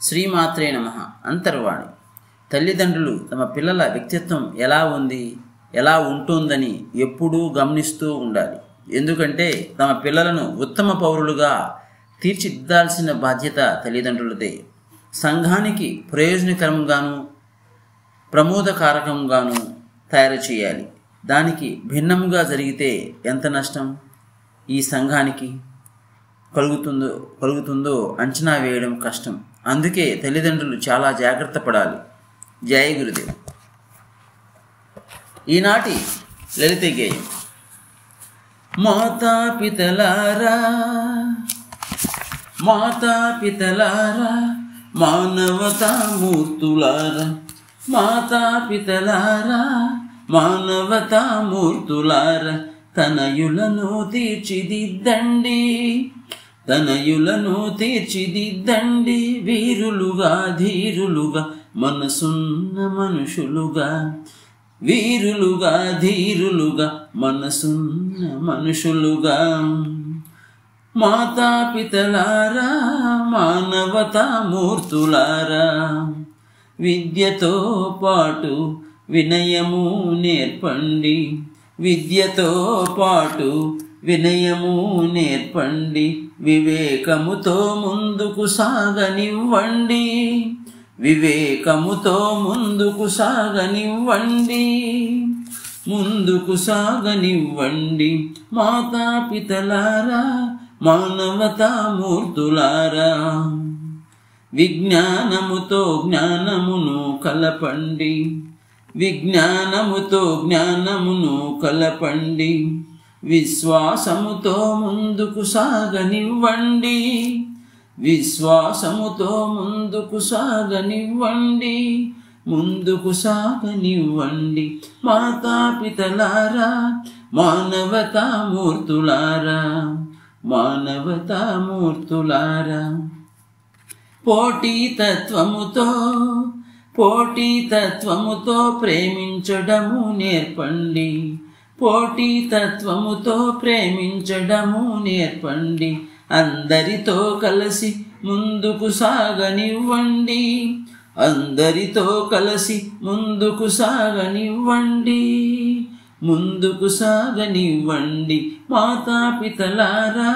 శ్రీమాత్రే నమః. అంతర్వాణి. తల్లిదండ్రులు తమ పిల్లల వ్యక్తిత్వం ఎలా ఉంది, ఎలా ఉంటుందని ఎప్పుడూ గమనిస్తూ ఉండాలి. ఎందుకంటే తమ పిల్లలను ఉత్తమ పౌరులుగా తీర్చిదిద్దాల్సిన బాధ్యత తల్లిదండ్రులదే. సంఘానికి ప్రయోజనకరంగాను ప్రమోదకారకంగాను తయారు చేయాలి. దానికి భిన్నముగా జరిగితే ఎంత నష్టం ఈ సంఘానికి కలుగుతుందో అంచనా వేయడం కష్టం. అందుకే తల్లిదండ్రులు చాలా జాగ్రత్త పడాలి. జయ గురుదేవ్. ఈనాటి లలిత గేయం. మాతాపితలారా మాతాపితలారా మానవతామూర్తులారా, మాతాపితలారా మానవతామూర్తులారా, తనయులను తీర్చిదిద్దండి, తనయులను తీర్చిదిద్దండి, వీరులుగా ధీరులుగా మనసున్న మనుషులుగా, వీరులుగా ధీరులుగా మనసున్న మనుషులుగా. మాతాపితలారా మానవతామూర్తులారా, విద్యతో పాటు వినయము నేర్పండి, విద్యతో పాటు వినయము నేర్పండి, వివేకముతో ముందుకు సాగనివ్వండి, వివేకముతో ముందుకు సాగనివ్వండి, ముందుకు సాగనివ్వండి. మాతాపితలారా మానవతామూర్తులారా, విజ్ఞానముతో జ్ఞానమును కలపండి, విజ్ఞానముతో జ్ఞానమును కలపండి, విశ్వాసముతో ముందుకు సాగనివ్వండి, విశ్వాసముతో ముందుకు సాగనివ్వండి, ముందుకు సాగనివ్వండి. మాతాపితలారా మానవతామూర్తులారా, మానవతామూర్తులారా, పోటీతత్వముతో ప్రేమించడము నేర్పండి, పోటీతత్వముతో ప్రేమించడము నేర్పండి, అందరితో కలిసి ముందుకు సాగనివ్వండి, అందరితో కలిసి ముందుకు సాగనివ్వండి, ముందుకు సాగనివ్వండి. మాతాపితలారా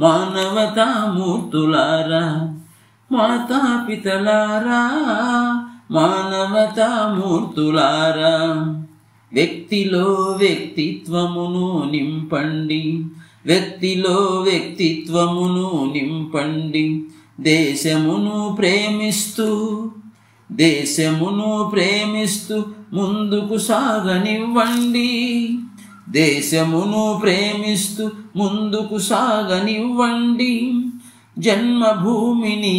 మానవతామూర్తులారా, మాతాపితలారా మానవతామూర్తులారా, వ్యక్తిలో వ్యక్తిత్వమును నింపండి, వ్యక్తిలో వ్యక్తిత్వమును నింపండి, దేశమును ప్రేమిస్తూ, దేశమును ప్రేమిస్తూ ముందుకు సాగనివ్వండి, దేశమును ప్రేమిస్తూ ముందుకు సాగనివ్వండి, జన్మభూమిని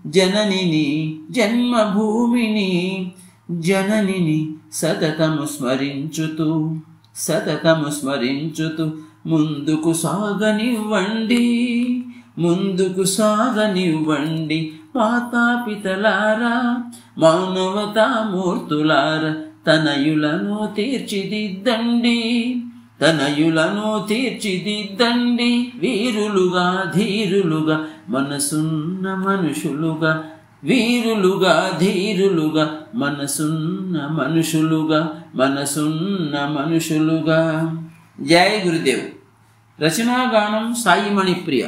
జననిని, జన్మభూమిని జననిని సతతము స్మరించుతూ, సతతము స్మరించుతూ ముందుకు సాగనివ్వండి, ముందుకు సాగనివ్వండి. మాతాపితలారా మానవతామూర్తులారా, తనయులను తీర్చిదిద్దండి, తనయులను తీర్చిదిద్దండి, వీరులుగా ధీరులుగా మనసున్న మనుషులుగా, వీరులుగా ధీరులుగా మనసున్న మనుషులుగా, మనసున్న మనుషులుగా. జయ గురుదేవ్. రచనాగానం సాయి మణిప్రియ.